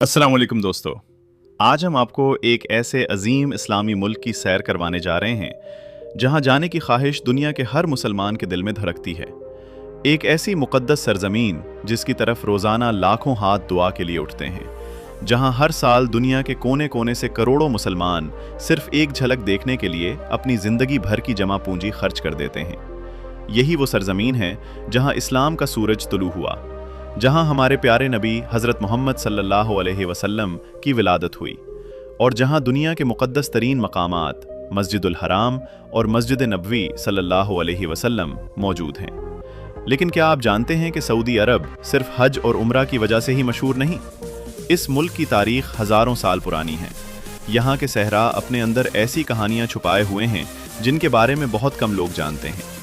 अस्सलाम वालेकुम दोस्तों। आज हम आपको एक ऐसे अजीम इस्लामी मुल्क की सैर करवाने जा रहे हैं जहां जाने की ख्वाहिश दुनिया के हर मुसलमान के दिल में धड़कती है। एक ऐसी मुक़द्दस सरजमीन जिसकी तरफ रोज़ाना लाखों हाथ दुआ के लिए उठते हैं, जहां हर साल दुनिया के कोने कोने से करोड़ों मुसलमान सिर्फ एक झलक देखने के लिए अपनी ज़िंदगी भर की जमा पूंजी खर्च कर देते हैं। यही वो सरजमीन है जहां इस्लाम का सूरज तुलू हुआ, जहां हमारे प्यारे नबी हज़रत मोहम्मद सल्लल्लाहु अलैहि वसल्लम की विलादत हुई और जहां दुनिया के मुक़द्दस तरीन मकामात मस्जिदुल हराम और मस्जिद नबवी सल्लल्लाहु अलैहि वसल्लम मौजूद हैं। लेकिन क्या आप जानते हैं कि सऊदी अरब सिर्फ हज और उम्रा की वजह से ही मशहूर नहीं? इस मुल्क की तारीख हज़ारों साल पुरानी है। यहाँ के सहरा अपने अंदर ऐसी कहानियाँ छुपाए हुए हैं जिनके बारे में बहुत कम लोग जानते हैं।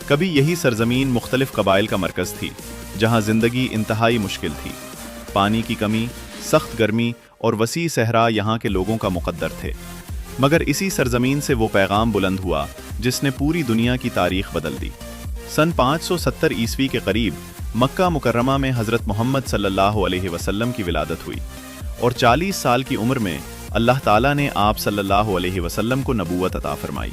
कभी यही सरजमीन मुख्तलिफ कबाइल का मरकज़ थी, जहाँ ज़िंदगी इंतहाई मुश्किल थी। पानी की कमी, सख्त गर्मी और वसी सहरा यहाँ के लोगों का मुक़द्दर थे। मगर इसी सरजमीन से वो पैगाम बुलंद हुआ जिसने पूरी दुनिया की तारीख बदल दी। सन 570 ईस्वी के करीब मक्का मुकर्रमा में हज़रत मोहम्मद सल्लल्लाहु अलैहि वसल्लम की विलादत हुई और 40 साल की उम्र में अल्लाह ताला ने आप सल्लल्लाहु अलैहि वसल्लम को नबूवत अता फरमाई।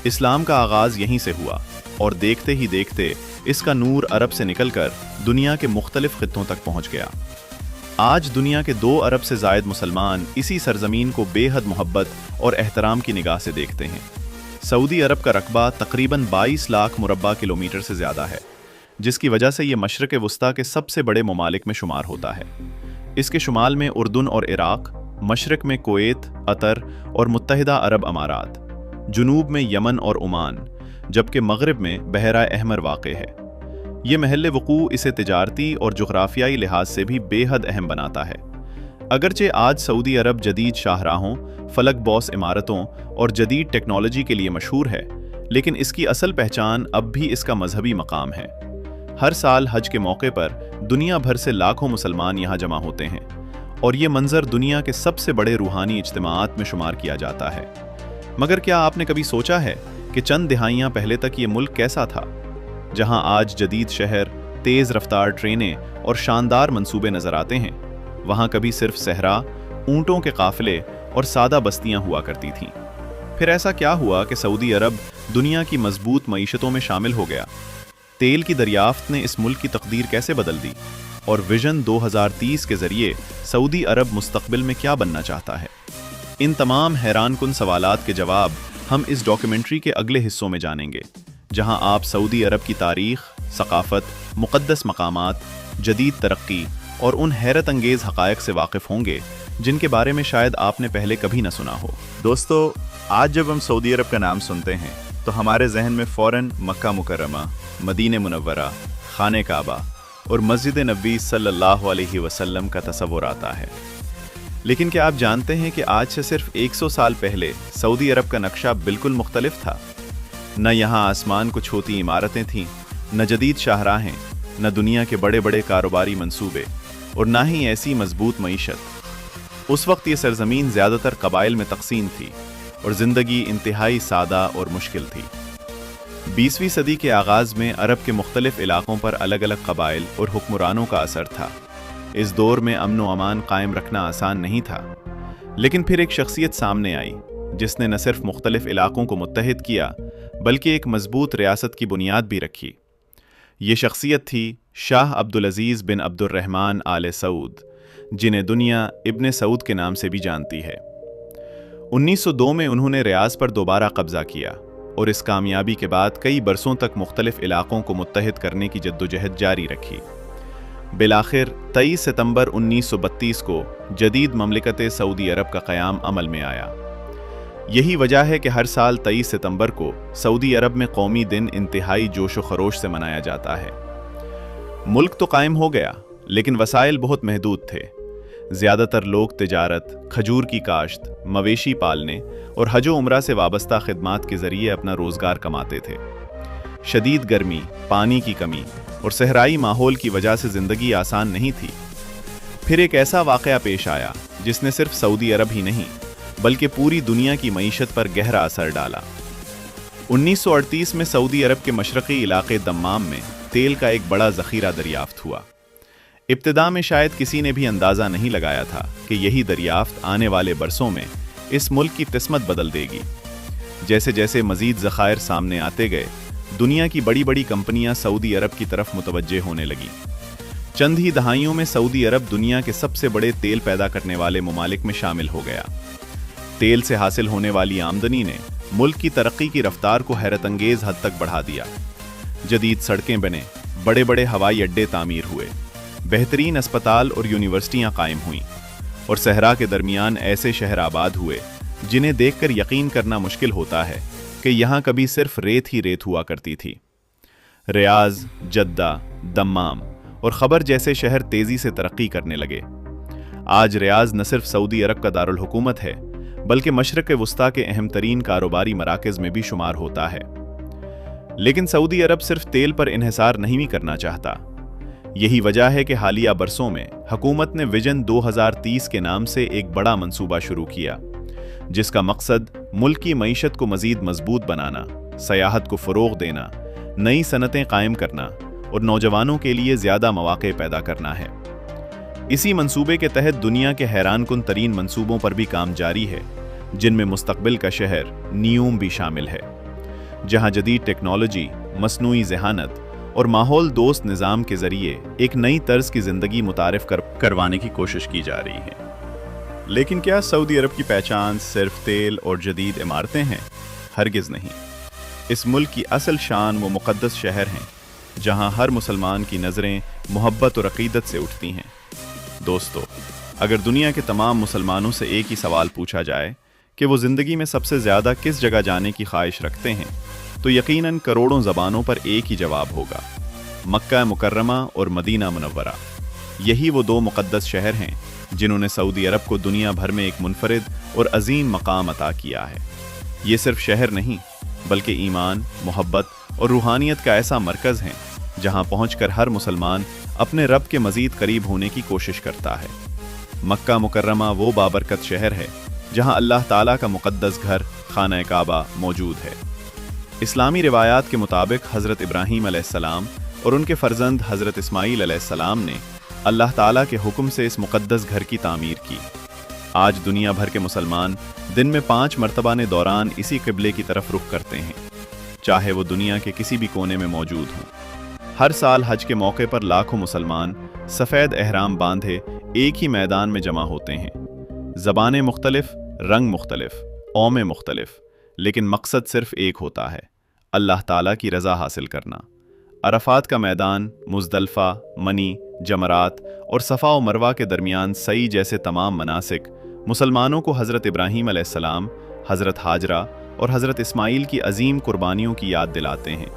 इस्लाम का आगाज़ यहीं से हुआ और देखते ही देखते इसका नूर अरब से निकलकर दुनिया के मुख्तलिफ खित्तों तक पहुंच गया। आज दुनिया के 2 अरब से ज़ायद मुसलमान इसी सरजमीन को बेहद मोहब्बत और एहतराम की निगाह से देखते हैं। सऊदी अरब का रकबा तकरीबन 22 लाख मुरब्बा किलोमीटर से ज़्यादा है, जिसकी वजह से ये मशरक़ वस्ता के सबसे बड़े ममालिक में शुमार होता है। इसके शुमाल में उर्दन और इराक़, मशरक़ में कुवैत, अतर और मुत्तहिदा अरब अमारात, जुनूब में यमन और ओमान, जबकि मगरिब में बहरा अहमर वाक़ है। ये महल वक़ू इसे तिजारती और जुग़राफ़ियाई लिहाज से भी बेहद अहम बनाता है। अगरचे आज सऊदी अरब जदीद शाहराहों, फलक बॉस इमारतों और जदीद टेक्नोलॉजी के लिए मशहूर है, लेकिन इसकी असल पहचान अब भी इसका मजहबी मकाम है। हर साल हज के मौके पर दुनिया भर से लाखों मुसलमान यहाँ जमा होते हैं और ये मंजर दुनिया के सबसे बड़े रूहानी इज्तिमाआत में शुमार किया जाता है। मगर क्या आपने कभी सोचा है कि चंद दिहाइयाँ पहले तक ये मुल्क कैसा था? जहाँ आज जदीद शहर, तेज़ रफ्तार ट्रेनें और शानदार मंसूबे नज़र आते हैं, वहाँ कभी सिर्फ सहरा, ऊँटों के काफ़िले और सादा बस्तियाँ हुआ करती थीं। फिर ऐसा क्या हुआ कि सऊदी अरब दुनिया की मजबूत मईशतों में शामिल हो गया? तेल की दरियाफ्त ने इस मुल्क की तकदीर कैसे बदल दी? और विजन 2030 के ज़रिए सऊदी अरब मुस्तक़बिल में क्या बनना चाहता है? इन तमाम हैरानकुन सवालात के जवाब हम इस डॉक्यूमेंट्री के अगले हिस्सों में जानेंगे, जहां आप सऊदी अरब की तारीख, सकाफत, मुक़द्दस मकामात, जदीद तरक्की और उन हैरत अंगेज़ हक़ाइक़ से वाकिफ़ होंगे जिनके बारे में शायद आपने पहले कभी न सुना हो। दोस्तों, आज जब हम सऊदी अरब का नाम सुनते हैं तो हमारे जहन में फ़ौरन मक्का मुकर्रमा, मदीने मुनव्वरा, खाने काबा और मस्जिद नबवी सल्लल्लाहु अलैहि वसल्लम का तसव्वुर आता है। लेकिन क्या आप जानते हैं कि आज से सिर्फ 100 साल पहले सऊदी अरब का नक्शा बिल्कुल मुख्तलिफ था? न यहाँ आसमान को छूती इमारतें थीं, न जदीद शाहराहें, न दुनिया के बड़े बड़े कारोबारी मंसूबे और न ही ऐसी मजबूत मईशत। उस वक्त ये सरजमीन ज़्यादातर कबाइल में तकसीम थी और ज़िंदगी इंतहाई सादा और मुश्किल थी। 20वीं सदी के आगाज़ में अरब के मुख्तलिफ इलाक़ों पर अलग अलग कबाइल और हुक्मरानों का असर था। इस दौर में अमन व अमान कायम रखना आसान नहीं था, लेकिन फिर एक शख्सियत सामने आई जिसने न सिर्फ मुख्तलिफ इलाक़ों को मुत्तहिद किया बल्कि एक मजबूत रियासत की बुनियाद भी रखी। ये शख्सियत थी शाह अब्दुल अज़ीज़ बिन अब्दुर्रहमान आले सऊद, जिन्हें दुनिया इब्ने सऊद के नाम से भी जानती है। 1902 में उन्होंने रियाज पर दोबारा कब्ज़ा किया और इस कामयाबी के बाद कई बरसों तक मुख्तलिफ इलाक़ों को मुत्तहिद करने की जद्दोजहद जारी रखी। बिलाखिर 23 सितंबर 1932 को जदीद ममलिकत सऊदी अरब का क़याम अमल में आया। यही वजह है कि हर साल 23 सितंबर को सऊदी अरब में कौमी दिन इंतहाई जोश व खरोश से मनाया जाता है। मुल्क तो कायम हो गया, लेकिन वसाइल बहुत महदूद थे। ज़्यादातर लोग तिजारत, खजूर की काश्त, मवेशी पालने और हज व उम्रा से वाबस्ता खिदमात के ज़रिए अपना रोज़गार कमाते थे। शदीद गर्मी, पानी की कमी और सहराई माहौल की वजह से ज़िंदगी आसान नहीं थी। फिर एक ऐसा वाक़या पेश आया जिसने सिर्फ सऊदी अरब ही नहीं बल्कि पूरी दुनिया की मईशत पर गहरा असर डाला। 1938 में सऊदी अरब के मशरक़ी इलाक़े दम्माम में तेल का एक बड़ा ज़ख़ीरा दरियाफ़्त हुआ। इब्तिदा में शायद किसी ने भी अंदाज़ा नहीं लगाया था कि यही दरियाफ्त आने वाले बरसों में इस मुल्क की किस्मत बदल देगी। जैसे जैसे मज़ीद ज़खायर सामने आते गए, दुनिया की बड़ी बड़ी कंपनियां सऊदी अरब की तरफ मुतवज्जे होने लगीं। चंद ही दहाइयों में सऊदी अरब दुनिया के सबसे बड़े तेल पैदा करने वाले ममालिक में शामिल हो गया। तेल से हासिल होने वाली आमदनी ने मुल्क की तरक्की की रफ्तार को हैरतअंगेज हद तक बढ़ा दिया। जदीद सड़कें बने, बड़े बड़े हवाई अड्डे तामीर हुए, बेहतरीन अस्पताल और यूनिवर्सिटियां कायम हुईं, और सहरा के दरमियान ऐसे शहर आबाद हुए जिन्हें देखकर यकीन करना मुश्किल होता है कि यहाँ कभी सिर्फ रेत ही रेत हुआ करती थी। रियाज, जद्दा, दम्माम और खबर जैसे शहर तेजी से तरक्की करने लगे। आज रियाज न सिर्फ सऊदी अरब का दारुल हुकूमत है, बल्कि मशरक़ वुस्ता के अहम तरीन कारोबारी मराकज़ में भी शुमार होता है। लेकिन सऊदी अरब सिर्फ तेल पर इन्हिसार नहीं करना चाहता। यही वजह है कि हालिया बरसों में हुकूमत ने विजन 2030 के नाम से एक बड़ा मंसूबा शुरू किया, जिसका मकसद मुल्क की मईशत को मज़ीद मजबूत बनाना, सयाहत को फ़रोग़ देना, नई सनतें कायम करना और नौजवानों के लिए ज़्यादा मौक़े पैदा करना है। इसी मंसूबे के तहत दुनिया के हैरानकुन तरीन मंसूबों पर भी काम जारी है, जिनमें मुस्तक़बिल का शहर नियूम भी शामिल है, जहाँ जदीद टेक्नोलॉजी, मसनूई ज़हानत और माहौल दोस्त निज़ाम के ज़रिए एक नई तर्ज की ज़िंदगी मुतारिफ करवाने की कोशिश की जा रही है। लेकिन क्या सऊदी अरब की पहचान सिर्फ तेल और जदीद इमारतें हैं? हरगिज़ नहीं। इस मुल्क की असल शान वो मुक़द्दस शहर हैं, जहाँ हर मुसलमान की नज़रें मोहब्बत और अक़ीदत से उठती हैं। दोस्तों, अगर दुनिया के तमाम मुसलमानों से एक ही सवाल पूछा जाए कि वो ज़िंदगी में सबसे ज़्यादा किस जगह जाने की ख्वाहिश रखते हैं, तो यकीनन करोड़ों ज़बानों पर एक ही जवाब होगा, मक्का मुकर्रमा और मदीना मुनव्वरा। यही वो दो मुक़द्दस शहर हैं जिन्होंने सऊदी अरब को दुनिया भर में एक मुनफरिद और अजीम मकाम अता किया है। ये सिर्फ शहर नहीं, बल्कि ईमान, मोहब्बत और रूहानियत का ऐसा मरकज़ है जहाँ पहुँचकर हर मुसलमान अपने रब के मज़ीद करीब होने की कोशिश करता है। मक्का मुकर्रमा वो बाबरकत शहर है जहाँ अल्लाह ताला का मुक़द्दस घर खाना काबा मौजूद है। इस्लामी रिवायात के मुताबिक हज़रत इब्राहीम अलैहिस्सलाम और उनके फ़र्जंद हज़रत इस्माईल अलैहिस्सलाम ने अल्लाह ताला के हुक्म से इस मुक़द्दस घर की तामीर की। आज दुनिया भर के मुसलमान दिन में 5 मरतबाने दौरान इसी क़िबले की तरफ रुख करते हैं, चाहे वो दुनिया के किसी भी कोने में मौजूद हों। हर साल हज के मौके पर लाखों मुसलमान सफ़ेद एहराम बांधे एक ही मैदान में जमा होते हैं। ज़बानें मुख्तलिफ, रंग मुख्तलिफ, कौमें मुख्तलिफ, लेकिन मकसद सिर्फ एक होता है, अल्लाह ताला की रज़ा हासिल करना। अरफात का मैदान, मुज़दलफ़ा, मनी, जमरात और सफ़ा व मरवा के दरमियान सई जैसे तमाम मनासिक मुसलमानों को हज़रत इब्राहीम अलैहिस्सलाम, हज़रत हाजरा और हज़रत इस्माईल की अजीम कुर्बानियों की याद दिलाते हैं।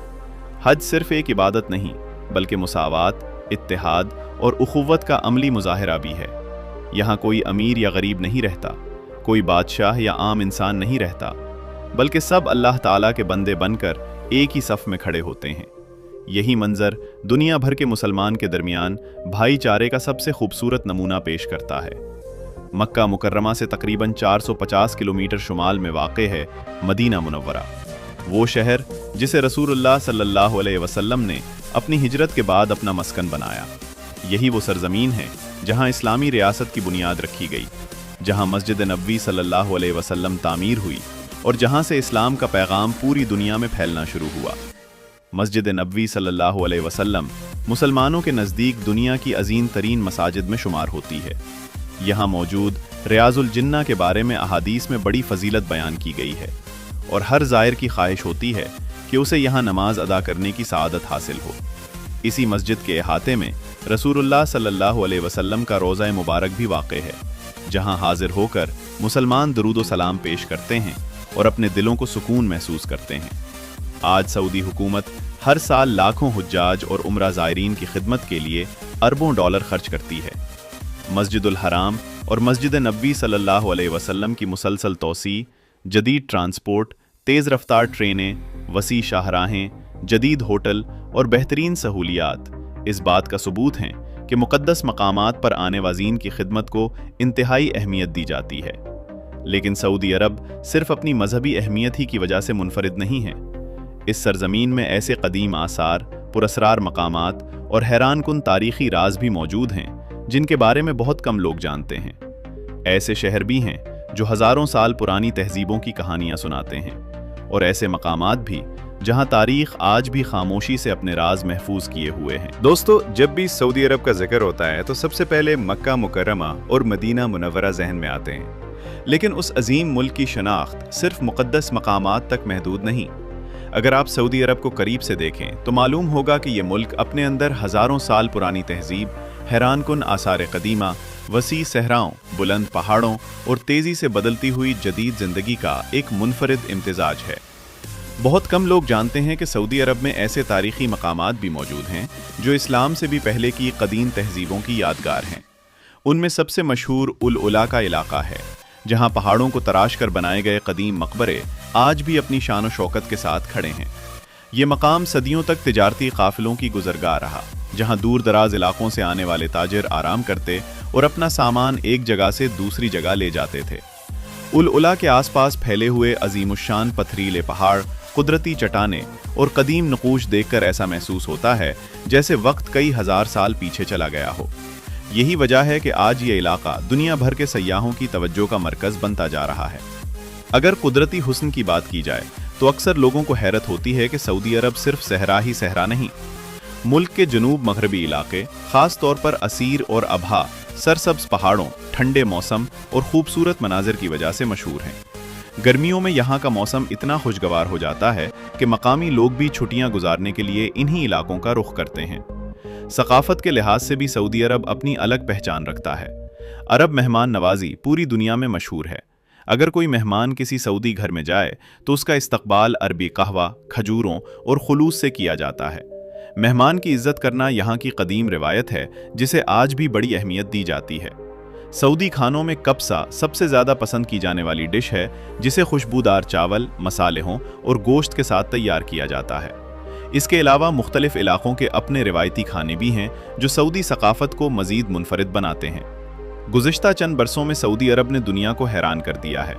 हज सिर्फ एक इबादत नहीं, बल्कि मुसावात, इत्तेहाद और उख़ुव्वत का अमली मुज़ाहिरा भी है। यहाँ कोई अमीर या गरीब नहीं रहता, कोई बादशाह या आम इंसान नहीं रहता, बल्कि सब अल्लाह ताला के बंदे बनकर एक ही सफ़ में खड़े होते हैं। यही मंजर दुनिया भर के मुसलमान के दरमियान भाईचारे का सबसे खूबसूरत नमूना पेश करता है। मक्का मुकर्रमा से तकरीबन 450 किलोमीटर शुमाल में वाक़े है मदीना मुनव्वरा, वो शहर जिसे रसूलुल्लाह सल्लल्लाहु अलैहि वसल्लम ने अपनी हिजरत के बाद अपना मस्कन बनाया। यही वो सरजमीन है जहाँ इस्लामी रियासत की बुनियाद रखी गई, जहाँ मस्जिद नबवी सल्लल्लाहु अलैहि वसल्लम तामीर हुई और जहाँ से इस्लाम का पैगाम पूरी दुनिया में फैलना शुरू हुआ। मस्जिद नबवी सल्लल्लाहु अलैहि वसल्लम मुसलमानों के नज़दीक दुनिया की अजीम तरीन मसाजिद में शुमार होती है। यहाँ मौजूद रियाजुल जिन्ना के बारे में अहादीस में बड़ी फजीलत बयान की गई है और हर ज़ायर की ख्वाहिश होती है कि उसे यहाँ नमाज अदा करने की सआदत हासिल हो। इसी मस्जिद के अहाते में रसूलुल्लाह सल्लल्लाहु अलैहि वसल्लम का रोज़ा मुबारक भी वाक़े है, जहाँ हाजिर होकर मुसलमान दुरूद व सलाम पेश करते हैं और अपने दिलों को सुकून महसूस करते हैं। आज सऊदी हुकूमत हर साल लाखों हुज्जाज और उम्रा ज़ायरीन की खिदमत के लिए अरबों डॉलर खर्च करती है। मस्जिदुल हराम और मस्जिद नबवी सल्लल्लाहु अलैहि वसल्लम की मुसलसल तोसी, जदीद ट्रांसपोर्ट, तेज़ रफ्तार ट्रेनें, वसी शाहराहें, जदीद होटल और बेहतरीन सहूलियात इस बात का सबूत हैं कि मुक़द्दस मकामात पर आने वाज़ीन की खिदमत को इंतहाई अहमियत दी जाती है। लेकिन सऊदी अरब सिर्फ अपनी मजहबी अहमियत ही की वजह से मुनफरिद नहीं है। इस सरजमीन में ऐसे कदीम आसार पुरस्रार मकामात और हैरान कुन तारीखी राज भी मौजूद हैं जिनके बारे में बहुत कम लोग जानते हैं। ऐसे शहर भी हैं जो हज़ारों साल पुरानी तहजीबों की कहानियाँ सुनाते हैं, और ऐसे मकामात भी जहाँ तारीख आज भी खामोशी से अपने राज महफूज किए हुए हैं। दोस्तों, जब भी सऊदी अरब का जिक्र होता है तो सबसे पहले मक्का मुकर्रमा और मदीना मुनव्वरा जहन में आते हैं। लेकिन उस अजीम मुल्क की शनाख्त सिर्फ मुक़द्दस मकामात तक महदूद नहीं। अगर आप सऊदी अरब को करीब से देखें तो मालूम होगा कि ये मुल्क अपने अंदर हज़ारों साल पुरानी तहजीब, हैरान कुन आसार कदीमा, वसी सहराओं, बुलंद पहाड़ों और तेज़ी से बदलती हुई जदीद ज़िंदगी का एक मुनफरिद इम्तिजाज है। बहुत कम लोग जानते हैं कि सऊदी अरब में ऐसे तारीख़ी मकामात भी मौजूद हैं जो इस्लाम से भी पहले की कदीम तहजीबों की यादगार हैं। उनमें सबसे मशहूर उल उला का इलाका है, जहाँ पहाड़ों को तराश कर बनाए गए कदीम मकबरे आज भी अपनी शान व शौकत के साथ खड़े हैं। ये मकाम सदियों तक तिजारती काफिलों की गुजरगाह रहा, जहाँ दूर दराज इलाकों से आने वाले ताजिर आराम करते और अपना सामान एक जगह से दूसरी जगह ले जाते थे। उल उला के आसपास फैले हुए अजीमुशान पथरीले पहाड़, कुदरती चट्टानें और कदीम नकूश देखकर ऐसा महसूस होता है जैसे वक्त कई हजार साल पीछे चला गया हो। यही वजह है कि आज ये इलाका दुनिया भर के सयाहों की तवज्जो का मरकज बनता जा रहा है। अगर कुदरती हुस्न की बात की जाए तो अक्सर लोगों को हैरत होती है कि सऊदी अरब सिर्फ सहरा ही सहरा नहीं, मुल्क के जनूब मगरबी इलाके, खास तौर पर असीर और अबहा, सरसब्ज पहाड़ों, ठंडे मौसम और खूबसूरत मनाजिर की वजह से मशहूर हैं। गर्मियों में यहाँ का मौसम इतना खुशगवार हो जाता है कि मकामी लोग भी छुट्टियाँ गुजारने के लिए इन्हीं इलाकों का रुख करते हैं। सकाफत के लिहाज से भी सऊदी अरब अपनी अलग पहचान रखता है। अरब मेहमान नवाजी पूरी दुनिया में मशहूर है। अगर कोई मेहमान किसी सऊदी घर में जाए तो उसका इस्तकबाल अरबी कहवा, खजूरों और खुलूस से किया जाता है। मेहमान की इज्जत करना यहाँ की कदीम रिवायत है जिसे आज भी बड़ी अहमियत दी जाती है। सऊदी खानों में कब्सा सबसे ज़्यादा पसंद की जाने वाली डिश है, जिसे खुशबूदार चावल, मसालेहों और गोश्त के साथ तैयार किया जाता है। इसके अलावा मुख्तलिफ इलाकों के अपने रिवायती खाने भी हैं जो सऊदी सकाफत को मज़ीद मुनफरिद बनाते हैं। गुज़िश्ता चंद बरसों में सऊदी अरब ने दुनिया को हैरान कर दिया है।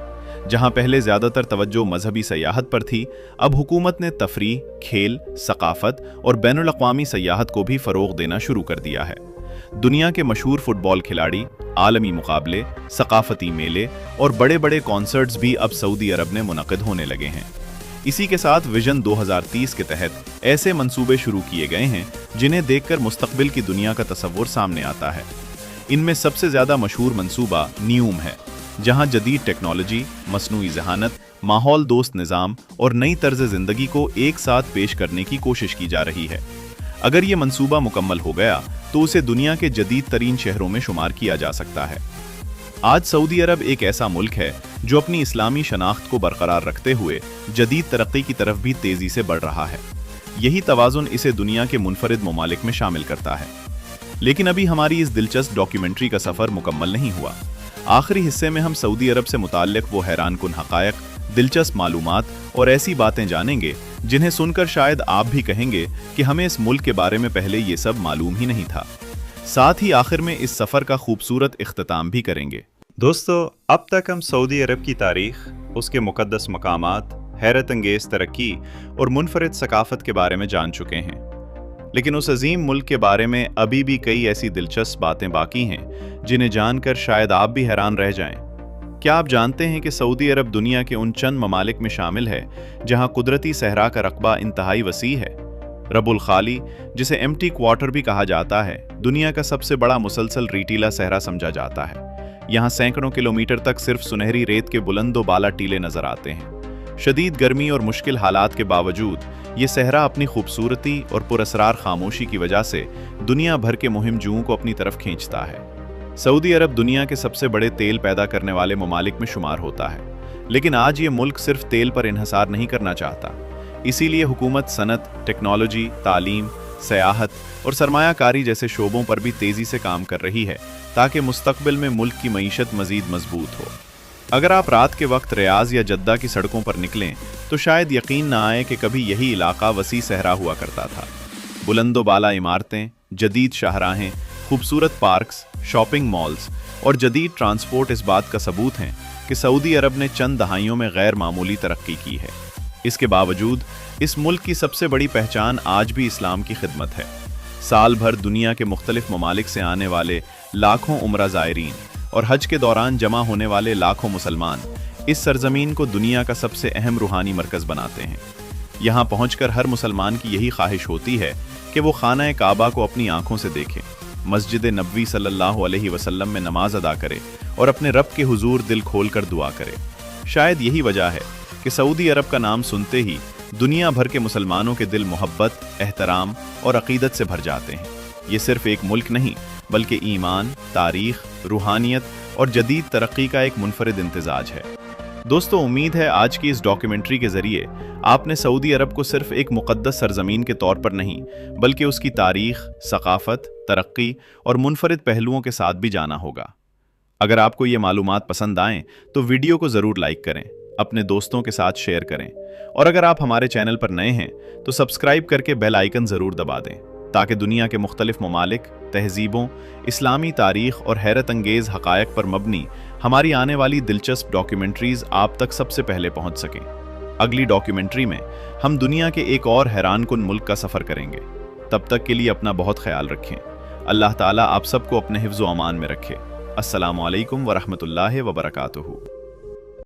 जहां पहले ज़्यादातर तवज्जो मजहबी सयाहत पर थी, अब हुकूमत ने तफरीह, खेल, सकाफत और बैनुल अक़वामी सयाहत को भी फ़रोग़ देना शुरू कर दिया है। दुनिया के मशहूर फुटबॉल खिलाड़ी, आलमी मुकाबले, सकाफती मेले और बड़े बड़े कॉन्सर्ट्स भी अब सऊदी अरब में मुनक़िद होने लगे हैं। इसी के साथ विजन 2030 के तहत ऐसे मंसूबे शुरू किए गए हैं जिन्हें देखकर मुस्तक़बिल की दुनिया का तसव्वुर सामने आता है। इनमें सबसे ज़्यादा मशहूर मंसूबा न्यूम है, जहां जदीद टेक्नोलॉजी, मसनूई ज़हानत, माहौल दोस्त निज़ाम और नई तर्ज ज़िंदगी को एक साथ पेश करने की कोशिश की जा रही है। अगर ये मंसूबा मुकम्मल हो गया तो उसे दुनिया के जदीद तरीन शहरों में शुमार किया जा सकता है। आज सऊदी अरब एक ऐसा मुल्क है जो अपनी इस्लामी शनाख्त को बरकरार रखते हुए जदीद तरक्की की तरफ भी तेज़ी से बढ़ रहा है। यही तवाज़ुन इसे दुनिया के मुनफरिद ममालिक में शामिल करता है। लेकिन अभी हमारी इस दिलचस्प डॉक्यूमेंट्री का सफ़र मुकम्मल नहीं हुआ। आखिरी हिस्से में हम सऊदी अरब से मुताल्लिक़ वो हैरान कुन हक़ायक़, दिलचस्प मालूमात और ऐसी बातें जानेंगे जिन्हें सुनकर शायद आप भी कहेंगे कि हमें इस मुल्क के बारे में पहले ये सब मालूम ही नहीं था। साथ ही आखिर में इस सफ़र का खूबसूरत इख्तिताम भी करेंगे। दोस्तों, अब तक हम सऊदी अरब की तारीख़, उसके मुक़द्दस मकामात, हैरत अंगेज़ तरक्की और मुनफरिद सकाफ़त के बारे में जान चुके हैं। लेकिन उस अजीम मुल्क के बारे में अभी भी कई ऐसी दिलचस्प बातें बाकी हैं जिन्हें जानकर शायद आप भी हैरान रह जाएं। क्या आप जानते हैं कि सऊदी अरब दुनिया के उन चंद ममालिक में शामिल है जहां कुदरती सहरा का रकबा इंतहाई वसी है? रबुल खाली, जिसे एम्प्टी क्वार्टर भी कहा जाता है, दुनिया का सबसे बड़ा मुसलसल रीटीला सहरा समझा जाता है। यहाँ सैकड़ों किलोमीटर तक सिर्फ सुनहरी रेत के बुलंदो बाला टीले नजर आते हैं। शदीद गर्मी और मुश्किल हालात के बावजूद ये सहरा अपनी खूबसूरती और पुरअसरार खामोशी की वजह से दुनिया भर के मुहिम जुओं को अपनी तरफ खींचता है। सऊदी अरब दुनिया के सबसे बड़े तेल पैदा करने वाले ममालिक में शुमार होता है, लेकिन आज ये मुल्क सिर्फ तेल पर इन्हसार नहीं करना चाहता। इसीलिए हुकूमत सनत, टेक्नोलॉजी, तालीम, सयाहत और सरमायाकारी जैसे शोबों पर भी तेज़ी से काम कर रही है ताकि मुस्तकबिल में मुल्क की मईशत मज़ीद मजबूत हो। अगर आप रात के वक्त रियाज या जद्दा की सड़कों पर निकलें तो शायद यकीन ना आए कि कभी यही इलाका वसी सहरा हुआ करता था। बुलंदो बाला इमारतें, जदीद शाहराहें, खूबसूरत पार्क्स, शॉपिंग मॉल्स और जदीद ट्रांसपोर्ट इस बात का सबूत हैं कि सऊदी अरब ने चंद दहाइयों में गैर मामूली तरक्की की है। इसके बावजूद इस मुल्क की सबसे बड़ी पहचान आज भी इस्लाम की खिदमत है। साल भर दुनिया के मुख्तलिफ ममालिक से आने वाले लाखों उम्रा ज़ायरीन और हज के दौरान जमा होने वाले लाखों मुसलमान इस सरजमीन को दुनिया का सबसे अहम रूहानी मरकज़ बनाते हैं। यहाँ पहुँचकर हर मुसलमान की यही ख्वाहिश होती है कि वो खाना काबा को अपनी आंखों से देखें, मस्जिद नबवी सल्लल्लाहु अलैहि वसल्लम में नमाज अदा करे और अपने रब के हुजूर दिल खोलकर दुआ करे। शायद यही वजह है कि सऊदी अरब का नाम सुनते ही दुनिया भर के मुसलमानों के दिल मोहब्बत, एहतराम और अकीदत से भर जाते हैं। ये सिर्फ एक मुल्क नहीं बल्कि ईमान, तारीख, रूहानियत और जदीद तरक्की का एक मुनफरिद इम्तिजाज है। दोस्तों, उम्मीद है आज की इस डॉक्यूमेंट्री के जरिए आपने सऊदी अरब को सिर्फ एक मुक़द्दस सरजमीन के तौर पर नहीं बल्कि उसकी तारीख, सकाफत, तरक्की और मुनफरिद पहलुओं के साथ भी जाना होगा। अगर आपको ये मालूमात पसंद आएँ तो वीडियो को ज़रूर लाइक करें, अपने दोस्तों के साथ शेयर करें और अगर आप हमारे चैनल पर नए हैं तो सब्सक्राइब करके बेल आइकन ज़रूर दबा दें ताकि दुनिया के मुख्तलिफ ममालिक, तहजीबों, इस्लामी तारीख और हैरत अंगेज़ हक़ायक़ पर मबनी हमारी आने वाली दिलचस्प डॉक्यूमेंट्रीज़ आप तक सबसे पहले पहुँच सकें। अगली डॉक्यूमेंट्री में हम दुनिया के एक और हैरानकुन मुल्क का सफ़र करेंगे। तब तक के लिए अपना बहुत ख्याल रखें। अल्लाह ताला आप सबको अपने हिफ्ज़ व अमान में रखे। अस्सलामु अलैकुम व रहमतुल्लाहि व बरकातुहू।